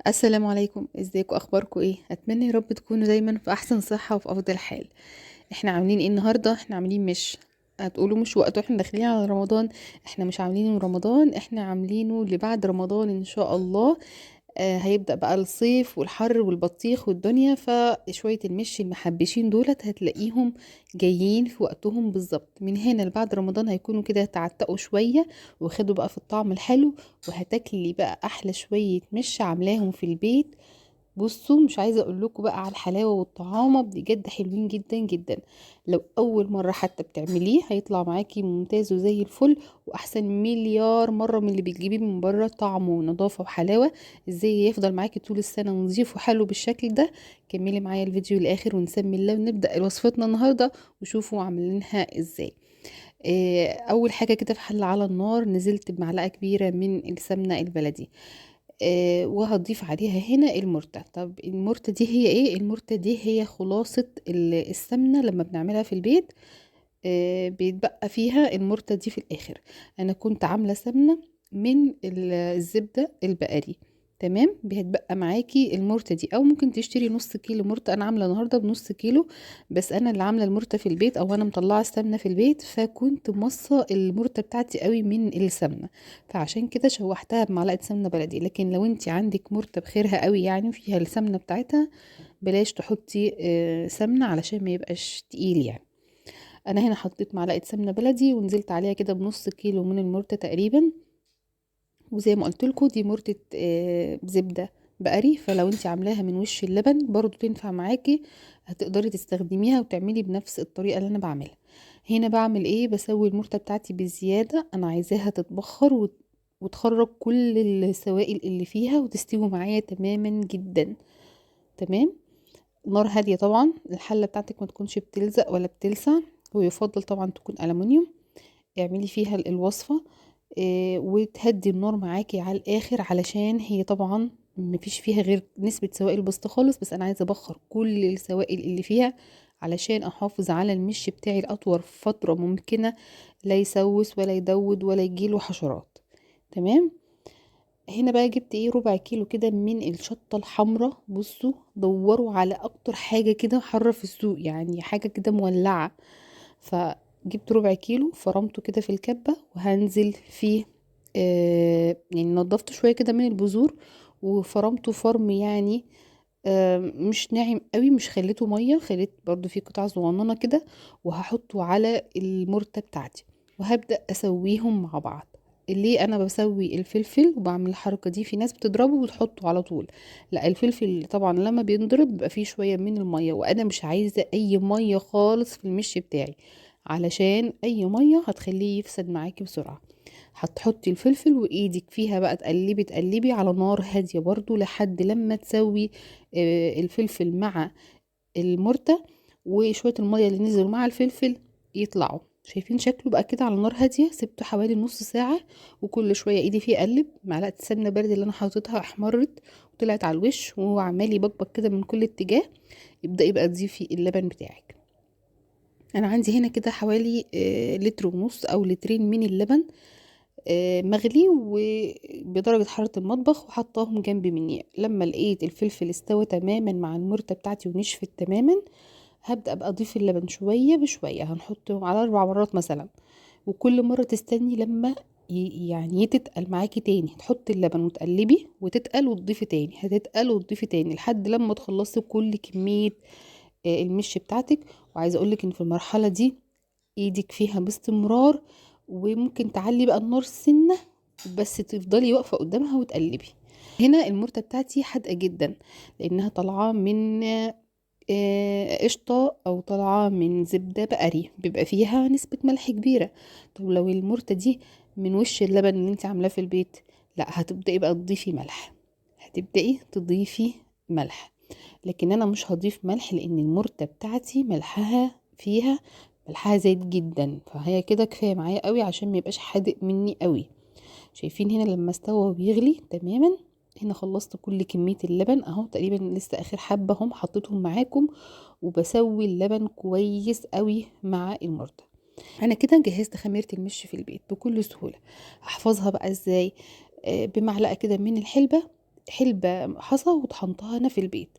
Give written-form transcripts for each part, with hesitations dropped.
السلام عليكم، ازيكم؟ اخباركم ايه؟ اتمنى يا رب تكونوا دايما في احسن صحة وفي افضل حال. احنا عاملين ايه النهاردة؟ احنا عاملين مش هتقولوا مش وقته، احنا داخلين على رمضان. احنا مش عاملينه رمضان، احنا عاملينه لبعد رمضان ان شاء الله. هيبدأ بقى الصيف والحر والبطيخ والدنيا، فشوية المش المحبشين دولت هتلاقيهم جايين في وقتهم بالظبط. من هنا لبعد رمضان هيكونوا كده تعتقوا شوية وخدوا بقى في الطعم الحلو، وهتاكلي بقى احلى شوية مش عاملاهم في البيت. بصوا، مش عايزه اقول لكم بقى على الحلاوه والطعامه، بجد حلوين جدا جدا. لو اول مره حتى بتعمليه هيطلع معاكي ممتاز وزي الفل، واحسن مليار مره من اللي بتجيبيه من بره. طعمه ونظافه وحلاوه، ازاي يفضل معاكي طول السنه نظيف وحلو بالشكل ده؟ كملي معايا الفيديو الاخر ونسمي الله ونبدا وصفتنا النهارده وشوفوا عاملينها ازاي. اول حاجه كده، في حله على النار نزلت بمعلقه كبيره من السمنه البلدي. وهتضيف عليها هنا المرتة. طب المرتة دي هي ايه؟ المرتة دي هي خلاصة السمنة لما بنعملها في البيت. بيتبقى فيها المرتة دي في الاخر. انا كنت عاملة سمنة من الزبدة البقري. تمام، بيتبقى معاكي المرتة دي، او ممكن تشتري نص كيلو مرتة. انا عاملة النهاردة بنص كيلو، بس انا اللي عاملة المرتة في البيت، او انا مطلعة السمنة في البيت، فكنت مصة المرتة بتاعتي قوي من السمنة، فعشان كده شوحتها بمعلقه سمنه بلدي. لكن لو انت عندك مرته بخيرها قوي يعني فيها السمنه بتاعتها، بلاش تحطي سمنه علشان ما يبقاش تقيل يعني. انا هنا حطيت معلقه سمنه بلدي ونزلت عليها كده بنص كيلو من المرته تقريبا. وزي ما قلت لكم، دي مرته زبده بقري، فلو انت عاملاها من وش اللبن برضو تنفع معاكي، هتقدري تستخدميها وتعملي بنفس الطريقه اللي انا بعملها. هنا بعمل ايه؟ بسوي المرته بتاعتي بزياده، انا عايزاها تتبخر وتخرج كل السوائل اللي فيها وتستوي معايا تماما جدا. تمام. نار هاديه طبعا، الحله بتاعتك ما تكونش بتلزق ولا بتلسع، ويفضل طبعا تكون ألمونيوم. اعملي فيها الوصفه. وتهدي النار معاكي على الاخر، علشان هي طبعا مفيش فيها غير نسبة سوائل بسيطة خالص، بس انا عايزة ابخر كل السوائل اللي فيها علشان احافظ على المش بتاعي لاطول فترة ممكنة، لا يسوس ولا يدود ولا يجيله حشرات. تمام. هنا بقى جبت ايه؟ ربع كيلو كده من الشطة الحمراء. بصوا، دوروا على اكتر حاجة كده حارة في السوق، يعني حاجة كده مولعة. فجبت ربع كيلو فرمته كده في الكبة، وهنزل فيه يعني نضفته شوية كده من البذور وفرمته فرم يعني مش ناعم قوي، مش خليته مية، خليت برضو فيه قطع صغننة كده. وهحطه على المرتة بتاعتي وهبدأ اسويهم مع بعض. ليه انا بسوي الفلفل وبعمل الحركة دي؟ في ناس بتضربه وتحطه على طول، لا، الفلفل طبعا لما بينضرب بيبقى فيه شوية من المية، وانا مش عايزة اي مية خالص في المش بتاعي، علشان اي مية هتخليه يفسد معاكي بسرعة. هتحطي الفلفل وايدك فيها بقى تقلبي تقلبي على نار هادية برضو لحد لما تسوي الفلفل مع المرتة، وشوية المية اللي نزلوا مع الفلفل يطلعوا. شايفين شكله بقى كده على نار هادية؟ سبته حوالي نص ساعة، وكل شوية ايدي فيه اقلب. معلقة السمنة بلدي اللي انا حاططها احمرت وطلعت على الوش، وهو عمال يبقبق كده من كل اتجاه. يبدأ يبقى تضيفي اللبن بتاعك. انا عندي هنا كده حوالي لتر ونص او لترين من اللبن مغلي وبدرجة حرارة المطبخ، وحطاهم جنب مني. لما لقيت الفلفل استوى تماما مع المرتة بتاعتي ونشفت تماما، هبدأ بقى اضيف اللبن شوية بشوية، هنحطه على 4 مرات مثلا. وكل مرة تستني لما يعني يتقل معاكي تاني، تحطي اللبن وتقلبي وتتقل وتضيفي تاني، هتتقل وتضيفي تاني لحد لما تخلصي كل كمية المش بتاعتك. وعايزة اقولك ان في المرحلة دي ايدك فيها باستمرار، وممكن تعلي بقى النار سنة، بس تفضلي واقفة قدامها وتقلبي. هنا المرتة بتاعتي حادقة جدا، لانها طالعة من قشطة، او طالعة من زبدة بقري بيبقى فيها نسبة ملح كبيرة. طب لو المرتة دي من وش اللبن اللي انت عاملاه في البيت، لا، هتبدأي بقى تضيفي ملح، هتبدأي تضيفي ملح. لكن انا مش هضيف ملح، لان المرتة بتاعتي ملحها زايد جدا، فهي كده كفايه معايا قوي عشان ما يبقاش حادق مني قوي. شايفين هنا لما استوى وبيغلي تماما؟ هنا خلصت كل كميه اللبن اهو، تقريبا لسه اخر حبه هم حطيتهم معاكم. وبسوي اللبن كويس قوي مع المرتة. انا كده جهزت خميره المش في البيت بكل سهوله. هحفظها بقى ازاي؟ بمعلقه كده من الحلبه، حلبة حصى وطحنتها انا في البيت.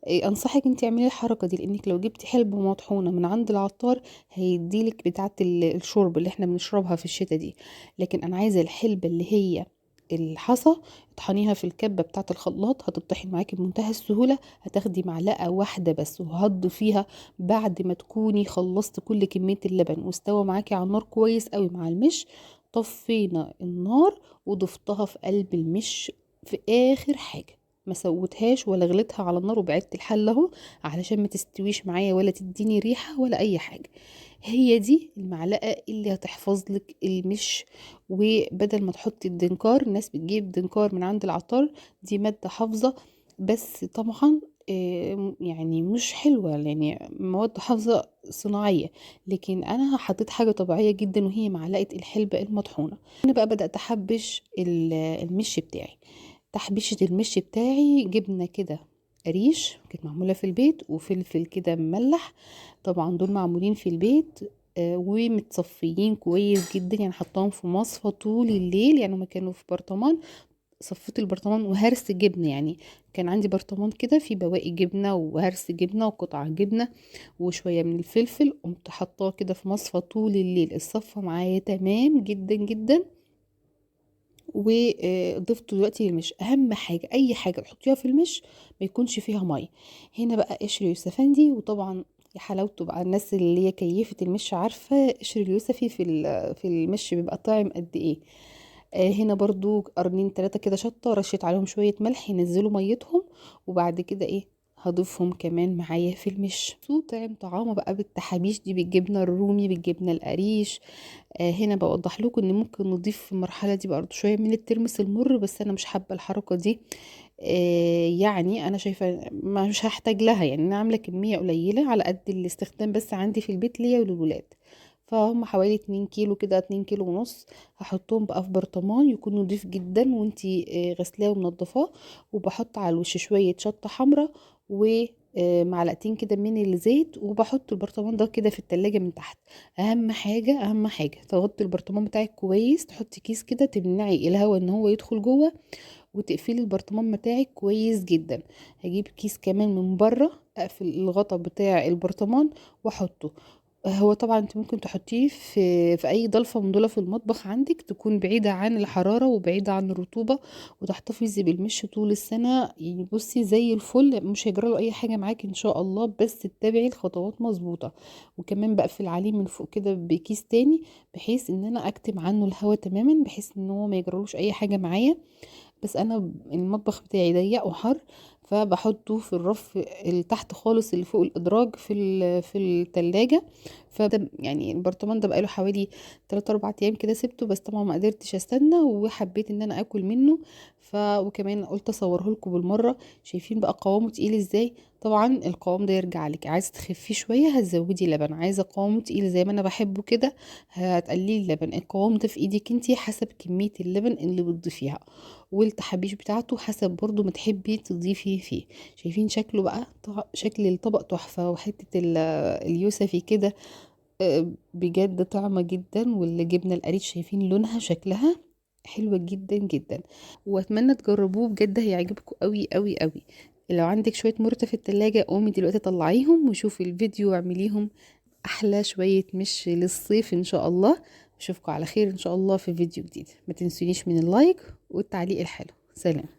انصحك انت اعملي الحركه دي، لانك لو جبتي حلبة مطحونه من عند العطار هيديلك بتاعه الشرب اللي احنا بنشربها في الشتاء دي. لكن انا عايزه الحلبة اللي هي الحصى، اطحنيها في الكبه بتاعه الخلاط، هتطحن معاكي بمنتهى السهوله. هتاخدي معلقه واحده بس وهتضيفيها بعد ما تكوني خلصت كل كميه اللبن واستوى معاكي على النار كويس قوي مع المش. طفينا النار وضفتها في قلب المش في اخر حاجه، ما سوتهاش ولا غليتها على النار، وبعدت الحله اهو علشان ما تستويش معايا ولا تديني ريحه ولا اي حاجه. هي دي المعلقه اللي هتحفظ لك المش. وبدل ما تحطي الدنكار، الناس بتجيب دنكار من عند العطار، دي ماده حافظه بس طبعا يعني مش حلوه، يعني مواد حافظه صناعيه. لكن انا حطيت حاجه طبيعيه جدا وهي معلقه الحلبة المطحونه. انا بقى بدات احبش المش بتاعي. تحبيشة المش بتاعي جبنة كده قريش كانت معمولة في البيت، وفلفل كده مملح، طبعا دول معمولين في البيت. ومتصفيين كويس جدا، يعني حطاهم في مصفى طول الليل، يعني هما كانوا في برطمان. صفيت البرطمان وهرس جبنة، يعني كان عندي برطمان كده فيه بواقي جبنة وهرس جبنة وقطع جبنة وشوية من الفلفل، قمت حطاه كده في مصفى طول الليل، الصفى معايا تمام جدا جدا. وضفته دلوقتي للمش. اهم حاجه اي حاجه تحطيها في المش ما يكونش فيها ميه. هنا بقى قشر يوسفندي، وطبعا يا حلاوته بقى، الناس اللي هي كيفه المش عارفه قشر اليوسفي في المش بيبقى طعم قد ايه. هنا برضو قرنين 3 كده شطه، رشيت عليهم شويه ملح ينزلوا ميتهم، وبعد كده ايه هضيفهم كمان معايا في المش. طعم طعامه بقى بالتحابيش دي، بالجبنه الرومي، بالجبنه القريش. هنا بوضح لكم ان ممكن نضيف في المرحله دي برضه شويه من الترمس المر، بس انا مش حابه الحركه دي. يعني انا شايفه مش هحتاج لها، يعني انا عامله كميه قليله على قد الاستخدام بس عندي في البيت ليا وللولاد. فهم حوالي 2 كيلو كده، 2 كيلو ونص. هحطهم بقى في برطمان يكون نضيف جدا وانتي غسلاه ومنضفاه. وبحط على الوش شويه شطه حمراء ومعلقتين كده من الزيت، وبحط البرطمان ده كده في التلاجة من تحت. اهم حاجه اهم حاجه تغطي البرطمان بتاعك كويس، تحطي كيس كده تمنعي الهواء ان هو يدخل جوه، وتقفلي البرطمان بتاعك كويس جدا. هجيب كيس كمان من بره اقفل الغطا بتاع البرطمان واحطه. هو طبعا انت ممكن تحطيه في اي ضلفه من ضلف المطبخ عندك، تكون بعيده عن الحراره وبعيده عن الرطوبه، وتحتفظي بالمش طول السنه. يعني بصي زي الفل، مش هيجراله اي حاجه معاكي ان شاء الله، بس تتبعي الخطوات مظبوطه. وكمان بقفل عليه من فوق كده بكيس تاني، بحيث ان انا اكتم عنه الهواء تماما، بحيث ان هو ما يجرالوش اي حاجه معايا. بس انا المطبخ بتاعي ضيق وحر، فبحطه في الرف اللي تحت خالص اللي فوق الادراج في التلاجة. فده يعني البرطمان ده بقاله حوالي 3 4 ايام كده سبته، بس طبعا ما قدرتش استنى وحبيت ان انا اكل منه. وكمان قلت اصوره لكم بالمره. شايفين بقى قوامه تقيل ازاي؟ طبعا القوام ده يرجع لك، عايزه تخفيه شويه هتزودي لبن، عايزه قوامه تقيل زي ما انا بحبه كده هتقللي اللبن. القوام ده في ايدك انتي حسب كميه اللبن اللي بتضيفيها، والتحابيش بتاعته حسب برضو ما تحبي تضيفي فيه. شايفين شكله بقى؟ شكل الطبق تحفة، وحتة اليوسفي كده بجد طعمة جدا. والجبنة القريش شايفين لونها شكلها حلوة جدا جدا، واتمنى تجربوه بجد هيعجبكم قوي قوي قوي. لو عندك شوية مرتة في التلاجة قومي دلوقتي طلعيهم وشوفي الفيديو واعمليهم احلى شوية مش للصيف ان شاء الله. اشوفكم على خير ان شاء الله في فيديو جديد. ما تنسونيش من اللايك والتعليق الحلو. سلام.